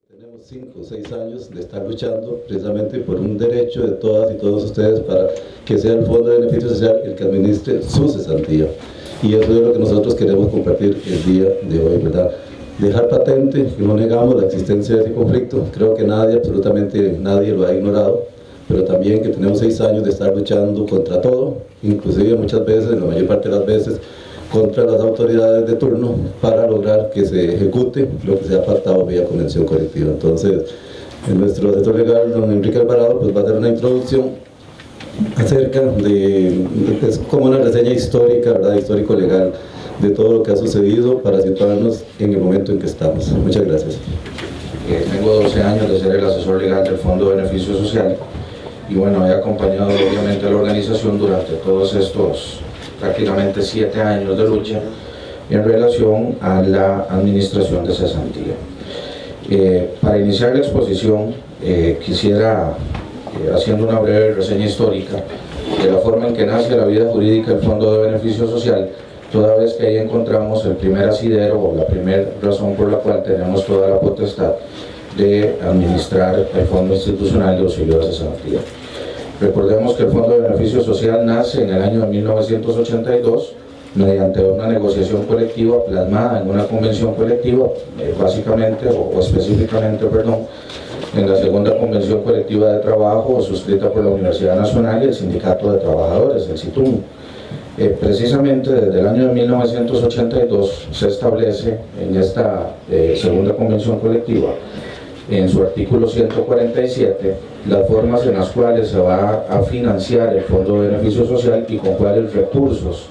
Tenemos 5 o 6 años de estar luchando precisamente por un derecho de todas y todos ustedes para que sea el Fondo de Beneficio Social el que administre su cesantía. Y eso es lo que nosotros queremos compartir el día de hoy, ¿verdad? Dejar patente que no negamos la existencia de ese conflicto. Creo que nadie, absolutamente nadie lo ha ignorado, pero también que tenemos 6 años de estar luchando contra todo, inclusive muchas veces, en la mayor parte de las veces, contra las autoridades de turno para lograr que se ejecute lo que se ha pactado vía convención colectiva. Entonces, nuestro asesor legal, don Enrique Alvarado, pues va a dar una introducción acerca es como una reseña histórica, ¿verdad? Histórico-legal de todo lo que ha sucedido para situarnos en el momento en que estamos. Muchas gracias. Tengo 12 años de ser el asesor legal del Fondo de Beneficio Social y bueno, he acompañado obviamente a la organización durante todos estos prácticamente 7 años de lucha en relación a la administración de cesantía. Para iniciar la exposición quisiera, haciendo una breve reseña histórica de la forma en que nace la vida jurídica del Fondo de Beneficio Social, toda vez que ahí encontramos el primer asidero o la primera razón por la cual tenemos toda la potestad de administrar el Fondo Institucional de Auxilio de Cesantía. Recordemos que el Fondo de Beneficio Social nace en el año de 1982 mediante una negociación colectiva plasmada en una convención colectiva, básicamente o específicamente, en la segunda convención colectiva de trabajo suscrita por la Universidad Nacional y el Sindicato de Trabajadores, el SITUM. Precisamente desde el año de 1982 se establece en esta segunda convención colectiva, en su artículo 147, las formas en las cuales se va a financiar el Fondo de Beneficio Social y con cuáles recursos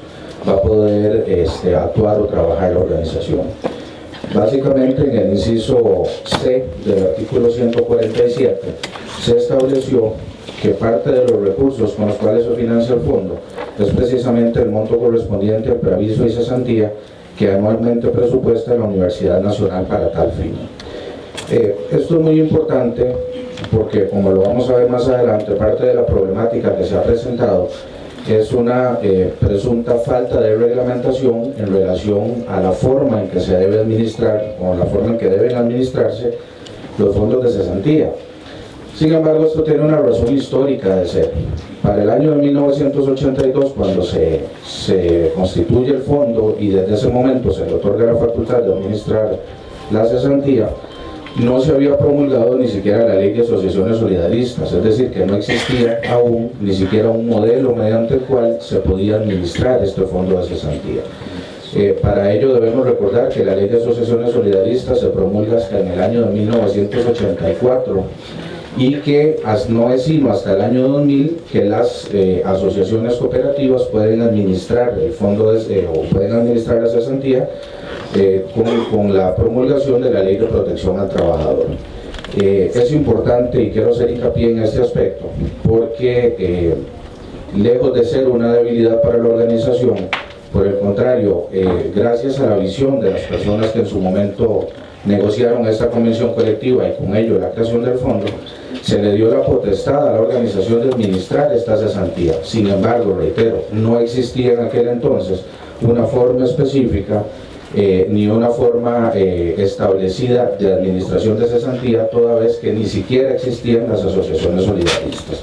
va a poder actuar o trabajar la organización. Básicamente en el inciso C del artículo 147 se estableció que parte de los recursos con los cuales se financia el fondo es precisamente el monto correspondiente al preaviso y cesantía que anualmente presupuesta la Universidad Nacional para tal fin. Esto es muy importante porque, como lo vamos a ver más adelante, parte de la problemática que se ha presentado es una presunta falta de reglamentación en relación a la forma en que se debe administrar o la forma en que deben administrarse los fondos de cesantía. Sin embargo, esto tiene una razón histórica de ser. Para el año de 1982, cuando se constituye el fondo y desde ese momento se le otorga la facultad de administrar la cesantía, no se había promulgado ni siquiera la ley de asociaciones solidaristas, es decir, que no existía aún ni siquiera un modelo mediante el cual se podía administrar este fondo de cesantía. Para ello debemos recordar que la ley de asociaciones solidaristas se promulga hasta en el año de 1984 y que no es sino hasta el año 2000 que las asociaciones cooperativas pueden administrar el fondo o pueden administrar la cesantía con la promulgación de la Ley de Protección al Trabajador. Es importante y quiero hacer hincapié en este aspecto porque lejos de ser una debilidad para la organización, por el contrario, gracias a la visión de las personas que en su momento negociaron esta convención colectiva y con ello la creación del fondo, se le dio la potestad a la organización de administrar esta cesantía. Sin embargo, reitero, no existía en aquel entonces una forma específica ni una forma establecida de administración de cesantía, toda vez que ni siquiera existían las asociaciones solidaristas.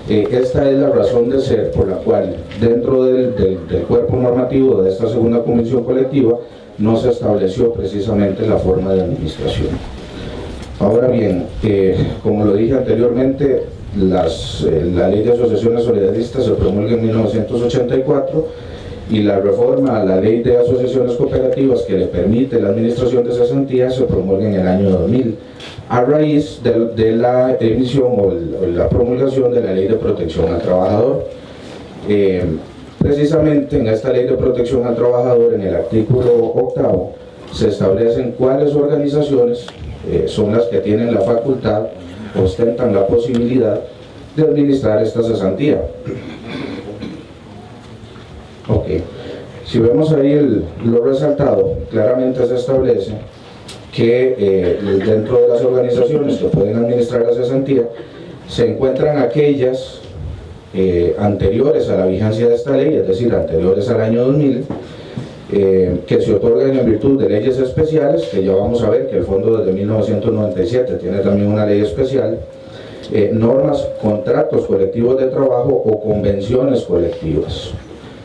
Esta es la razón de ser por la cual dentro del cuerpo normativo de esta segunda convención colectiva no se estableció precisamente la forma de administración. Ahora bien, como lo dije anteriormente, la ley de asociaciones solidaristas se promulga en 1984 y la reforma a la ley de asociaciones cooperativas que le permite la administración de cesantía se promulga en el año 2000 a raíz de la emisión o la promulgación de la Ley de Protección al Trabajador. Precisamente en esta Ley de Protección al Trabajador, en el artículo 8º, se establecen cuáles organizaciones son las que tienen la facultad, ostentan la posibilidad de administrar esta cesantía. Ok, si vemos ahí lo resaltado, claramente se establece que dentro de las organizaciones que pueden administrar la cesantía se encuentran aquellas anteriores a la vigencia de esta ley, es decir, anteriores al año 2000, que se otorgan en virtud de leyes especiales, que ya vamos a ver que el fondo desde 1997 tiene también una ley especial, normas, contratos colectivos de trabajo o convenciones colectivas.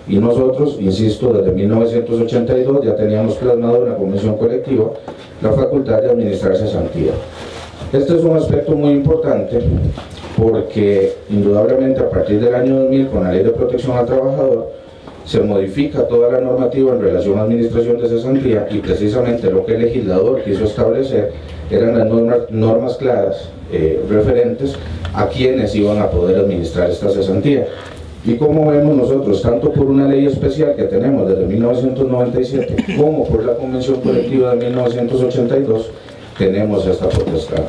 Y nosotros, insisto, desde 1982 ya teníamos plasmado en la convención colectiva la facultad de administrar cesantía. Este es un aspecto muy importante porque indudablemente a partir del año 2000 con la Ley de Protección al Trabajador se modifica toda la normativa en relación a administración de cesantía y precisamente lo que el legislador quiso establecer eran las normas claras referentes a quienes iban a poder administrar esta cesantía. Y como vemos nosotros, tanto por una ley especial que tenemos desde 1997 como por la Convención Colectiva de 1982, tenemos esta potestad.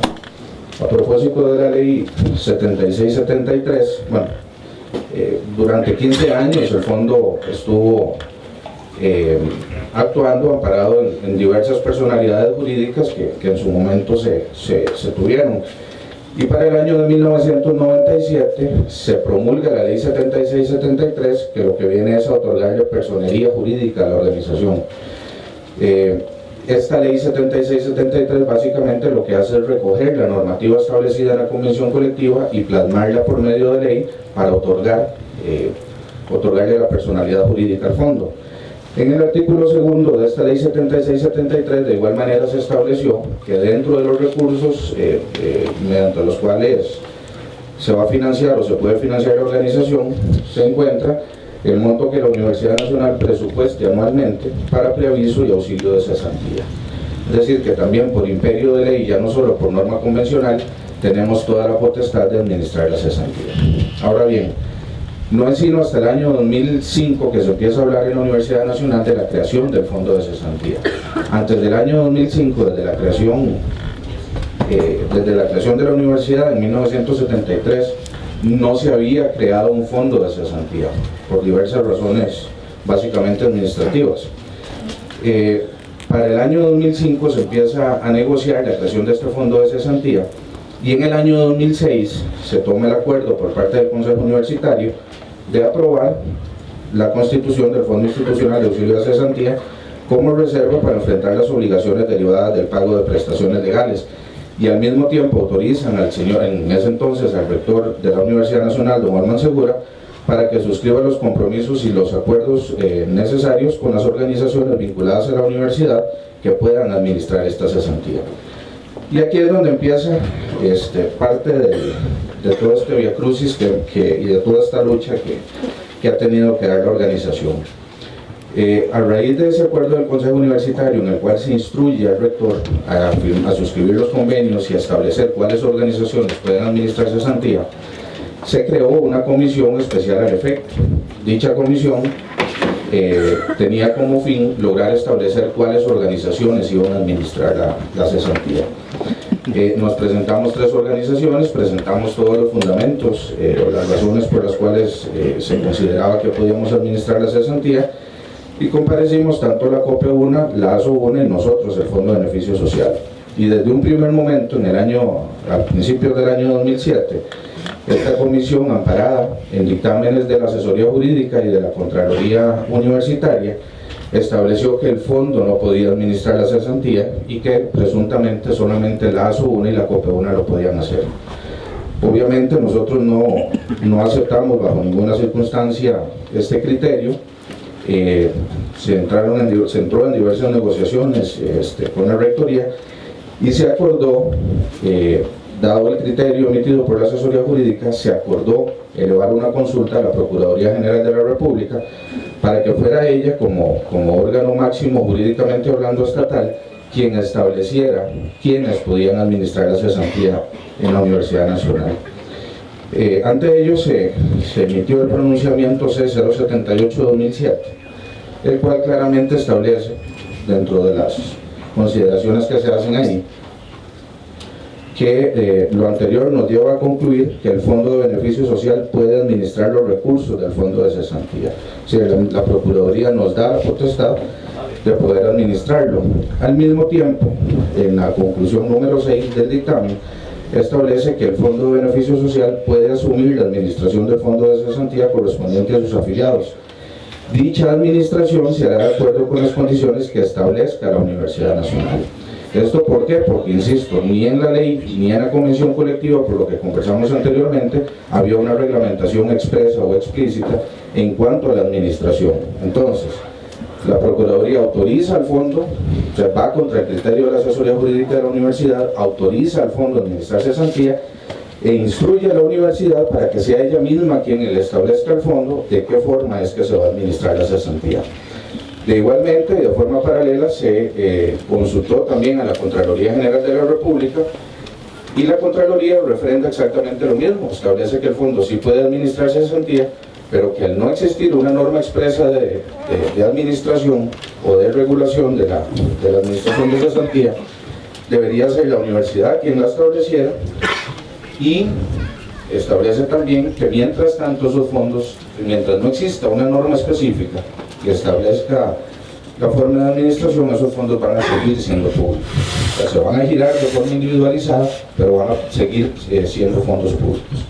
A propósito de la ley 7673, bueno, durante 15 años el fondo estuvo actuando amparado en diversas personalidades jurídicas que en su momento se tuvieron. Y para el año de 1997 se promulga la ley 7673, que lo que viene es a otorgarle personería jurídica a la organización. Esta ley 7673 básicamente lo que hace es recoger la normativa establecida en la convención colectiva y plasmarla por medio de ley para otorgarle la personalidad jurídica al fondo. En el artículo segundo de esta ley 7673 de igual manera se estableció que dentro de los recursos mediante los cuales se va a financiar o se puede financiar la organización se encuentra el monto que la Universidad Nacional presupueste anualmente para preaviso y auxilio de cesantía. Es decir, que también por imperio de ley, ya no solo por norma convencional, tenemos toda la potestad de administrar la cesantía. Ahora bien, no es sino hasta el año 2005 que se empieza a hablar en la Universidad Nacional de la creación del Fondo de Cesantía. Antes del año 2005, desde la creación de la universidad en 1973, no se había creado un fondo de cesantía, por diversas razones, básicamente administrativas. Para el año 2005 se empieza a negociar la creación de este fondo de cesantía y en el año 2006 se toma el acuerdo por parte del Consejo Universitario de aprobar la constitución del Fondo Institucional de Auxilio de Cesantía como reserva para enfrentar las obligaciones derivadas del pago de prestaciones legales, y al mismo tiempo autorizan al señor, en ese entonces al rector de la Universidad Nacional, don Juan Segura, para que suscriba los compromisos y los acuerdos necesarios con las organizaciones vinculadas a la universidad que puedan administrar esta cesantía. Y aquí es donde empieza parte de todo este viacrucis y de toda esta lucha que ha tenido que dar la organización. A raíz de ese acuerdo del Consejo Universitario en el cual se instruye al rector a suscribir los convenios y a establecer cuáles organizaciones pueden administrar cesantía, se creó una comisión especial al efecto. Dicha comisión tenía como fin lograr establecer cuáles organizaciones iban a administrar la cesantía. Nos presentamos 3 organizaciones, presentamos todos los fundamentos o las razones por las cuales se consideraba que podíamos administrar la cesantía, y comparecimos tanto la COPE-UNA, la ASO-UNA y nosotros, el Fondo de Beneficio Social. Y desde un primer momento, al principio del año 2007, esta comisión, amparada en dictámenes de la asesoría jurídica y de la Contraloría Universitaria, estableció que el fondo no podía administrar la cesantía y que presuntamente solamente la ASO-UNA y la COPE-UNA lo podían hacer. Obviamente nosotros no aceptamos bajo ninguna circunstancia este criterio. Se entró en diversas negociaciones con la rectoría y se acordó, dado el criterio emitido por la asesoría jurídica, se acordó elevar una consulta a la Procuraduría General de la República para que fuera ella, como órgano máximo jurídicamente hablando estatal, quien estableciera quiénes podían administrar la cesantía en la Universidad Nacional. Ante ello se emitió el pronunciamiento C078-2007, el cual claramente establece, dentro de las consideraciones que se hacen ahí, que lo anterior nos lleva a concluir que el Fondo de Beneficio Social puede administrar los recursos del Fondo de Cesantía. O sea, la Procuraduría nos da la potestad de poder administrarlo. Al mismo tiempo, en la conclusión número 6 del dictamen, establece que el Fondo de Beneficio Social puede asumir la administración del Fondo de Cesantía correspondiente a sus afiliados. Dicha administración se hará de acuerdo con las condiciones que establezca la Universidad Nacional. ¿Esto por qué? Porque, insisto, ni en la ley ni en la convención colectiva, por lo que conversamos anteriormente, había una reglamentación expresa o explícita en cuanto a la administración. Entonces, la Procuraduría autoriza al fondo, o sea, va contra el criterio de la asesoría jurídica de la universidad, autoriza al fondo a administrar cesantía e instruye a la universidad para que sea ella misma quien le establezca el fondo de qué forma es que se va a administrar la cesantía. De igualmente, de forma paralela, se consultó también a la Contraloría General de la República y la Contraloría refrenda exactamente lo mismo, establece que el fondo sí puede administrar cesantía, pero que al no existir una norma expresa de administración o de regulación de la administración de cesantía, debería ser la universidad quien la estableciera, y establece también que mientras tanto esos fondos, mientras no exista una norma específica que establezca la forma de administración, esos fondos van a seguir siendo públicos. O sea, se van a girar de forma individualizada, pero van a seguir siendo fondos públicos.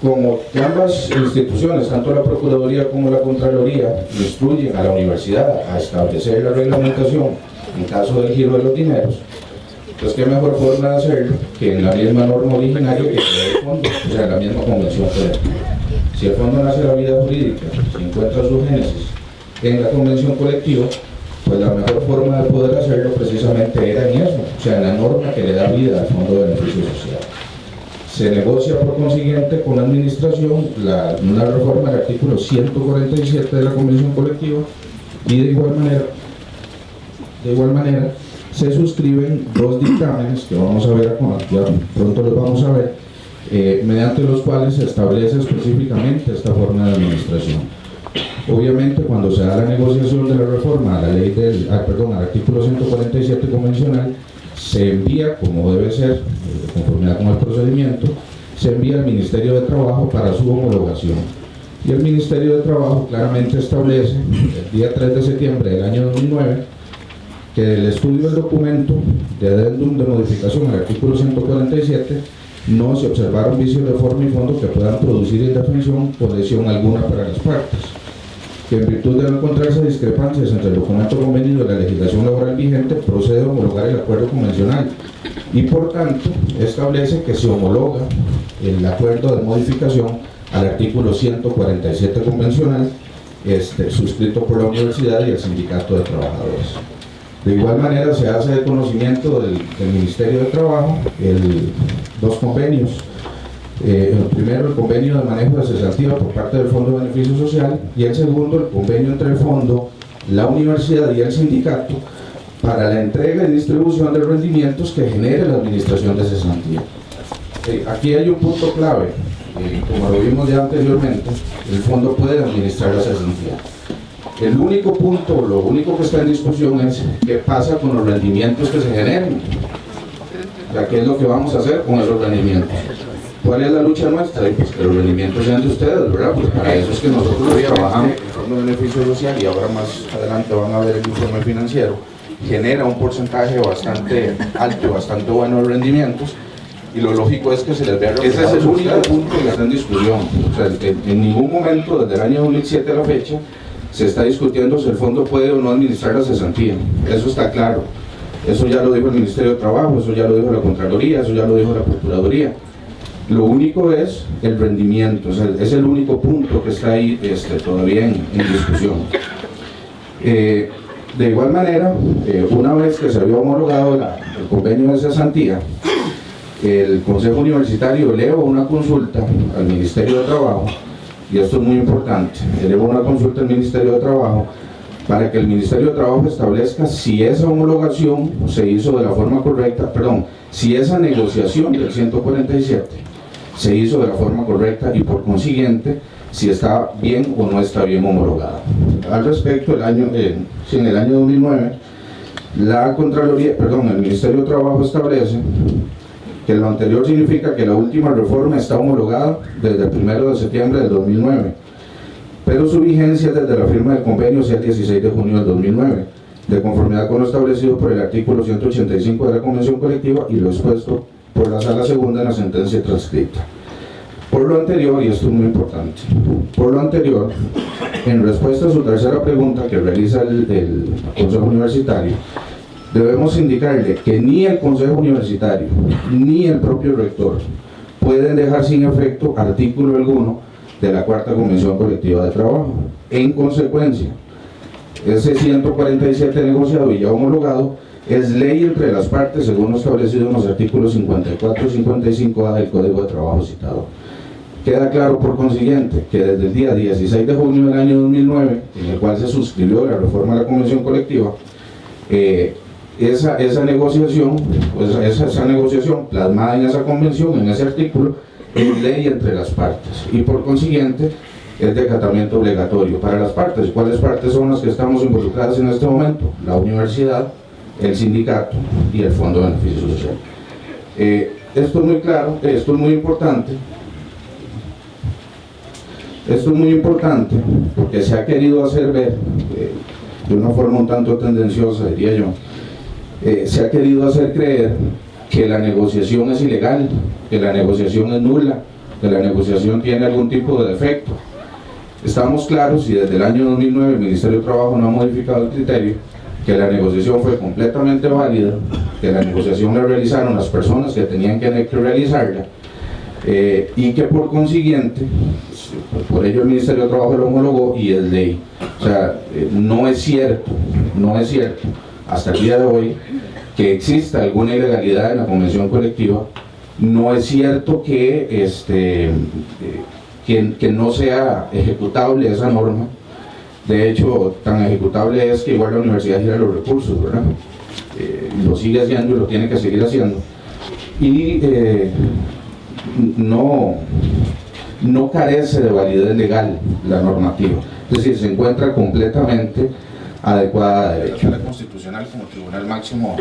Como que ambas instituciones, tanto la Procuraduría como la Contraloría, instruyen a la universidad a establecer la reglamentación en caso del giro de los dineros, pues qué mejor forma de hacerlo que en la misma norma originaria que creó el fondo, o sea, en la misma convención colectiva. Si el fondo nace de la vida jurídica, si encuentra su génesis en la convención colectiva, pues la mejor forma de poder hacerlo precisamente era en eso, o sea, en la norma que le da vida al Fondo de Beneficio Social. Se negocia por consiguiente con la administración una reforma del artículo 147 de la convención colectiva, y de igual manera se suscriben dos dictámenes que vamos a ver, ya pronto los vamos a ver, mediante los cuales se establece específicamente esta forma de administración. Obviamente, cuando se da la negociación de la reforma a la ley al artículo 147 convencional, se envía, como debe ser, de conformidad con el procedimiento, se envía al Ministerio de Trabajo para su homologación. Y el Ministerio de Trabajo claramente establece, el día 3 de septiembre del año 2009, que el estudio del documento de adendum de modificación al artículo 147 no se observaron vicios de forma y fondo que puedan producir indefensión o lesión alguna para las partes, que en virtud de no encontrarse discrepancias entre el documento convenido y la legislación laboral vigente, procede a homologar el acuerdo convencional y por tanto establece que se homologa el acuerdo de modificación al artículo 147 convencional suscrito por la universidad y el sindicato de trabajadores. De igual manera se hace de conocimiento del Ministerio de Trabajo dos convenios. El primero, el convenio de manejo de cesantía por parte del Fondo de Beneficio Social, y el segundo, el convenio entre el Fondo, la universidad y el sindicato para la entrega y distribución de rendimientos que genere la administración de cesantía. Aquí hay un punto clave, como lo vimos ya anteriormente, el Fondo puede administrar la cesantía. El único punto, lo único que está en discusión es qué pasa con los rendimientos que se generen. O sea, ¿qué es lo que vamos a hacer con esos rendimientos? ¿Cuál es la lucha nuestra? Pues que los rendimientos sean de ustedes, ¿verdad? Pues para eso es que nosotros trabajamos. El Fondo de Beneficio Social, y ahora más adelante van a ver el informe financiero, genera un porcentaje bastante alto, bastante bueno de rendimientos, y lo lógico es que se les vea. Ese es el único punto que está en discusión. O sea, en ningún momento, desde el año 2007 a la fecha, se está discutiendo si el fondo puede o no administrar la cesantía. Eso está claro. Eso ya lo dijo el Ministerio de Trabajo, eso ya lo dijo la Contraloría, eso ya lo dijo la Procuraduría. Lo único es el rendimiento, es el único punto que está ahí todavía en discusión. De igual manera, una vez que se había homologado el convenio de cesantía, el Consejo Universitario eleva una consulta al Ministerio de Trabajo, y esto es muy importante, eleva una consulta al Ministerio de Trabajo para que el Ministerio de Trabajo establezca si esa homologación se hizo de la forma correcta, si esa negociación del 147 se hizo de la forma correcta y por consiguiente si está bien o no está bien homologada. Al respecto, en el año 2009, el Ministerio de Trabajo establece que lo anterior significa que la última reforma está homologada desde el 1 de septiembre del 2009, pero su vigencia desde la firma del convenio sea el 16 de junio del 2009, de conformidad con lo establecido por el artículo 185 de la Convención Colectiva y lo expuesto por la Sala Segunda en la sentencia transcrita. Por lo anterior, y esto es muy importante, por lo anterior, en respuesta a su tercera pregunta que realiza el Consejo Universitario, debemos indicarle que ni el Consejo Universitario ni el propio rector pueden dejar sin efecto artículo alguno de la Cuarta Convención Colectiva de Trabajo. En consecuencia, ese 147 negociado y ya homologado es ley entre las partes según lo establecido en los artículos 54 y 55A del Código de Trabajo citado. Queda claro por consiguiente que desde el día 16 de junio del año 2009, en el cual se suscribió la reforma de la Convención Colectiva, esa negociación plasmada en esa convención, en ese artículo, es ley entre las partes y por consiguiente es de acatamiento obligatorio para las partes. ¿Cuáles partes son las que estamos involucradas en este momento? La universidad, el sindicato y el Fondo de Beneficio Social. Esto es muy claro, esto es muy importante. Esto es muy importante porque se ha querido hacer ver, de una forma un tanto tendenciosa, diría yo, se ha querido hacer creer que la negociación es ilegal, que la negociación es nula, que la negociación tiene algún tipo de defecto. Estamos claros, y desde el año 2009 el Ministerio de Trabajo no ha modificado el criterio, que la negociación fue completamente válida, que la negociación la realizaron las personas que tenían que realizarla, y que por consiguiente, por ello el Ministerio de Trabajo lo homologó y es ley. O sea, no es cierto, hasta el día de hoy, que exista alguna ilegalidad en la convención colectiva. No es cierto que no sea ejecutable esa norma. De hecho, tan ejecutable es que igual la universidad gira los recursos, ¿verdad? Lo sigue haciendo y lo tiene que seguir haciendo. Y no carece de validez legal la normativa. Es decir, se encuentra completamente adecuada a derecho. La Constitucional, como Tribunal Máximo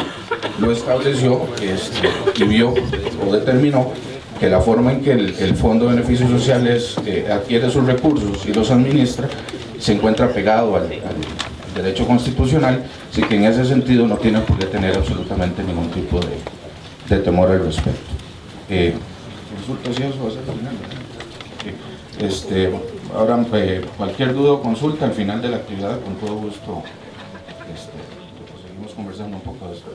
lo estableció y vio o determinó que la forma en que el Fondo de Beneficios Sociales adquiere sus recursos y los administra se encuentra pegado al derecho constitucional, así que en ese sentido no tiene por qué tener absolutamente ningún tipo de temor al respecto. Consulta si eso va a ser final. Ahora, cualquier duda o consulta al final de la actividad, con todo gusto seguimos conversando un poco de esto.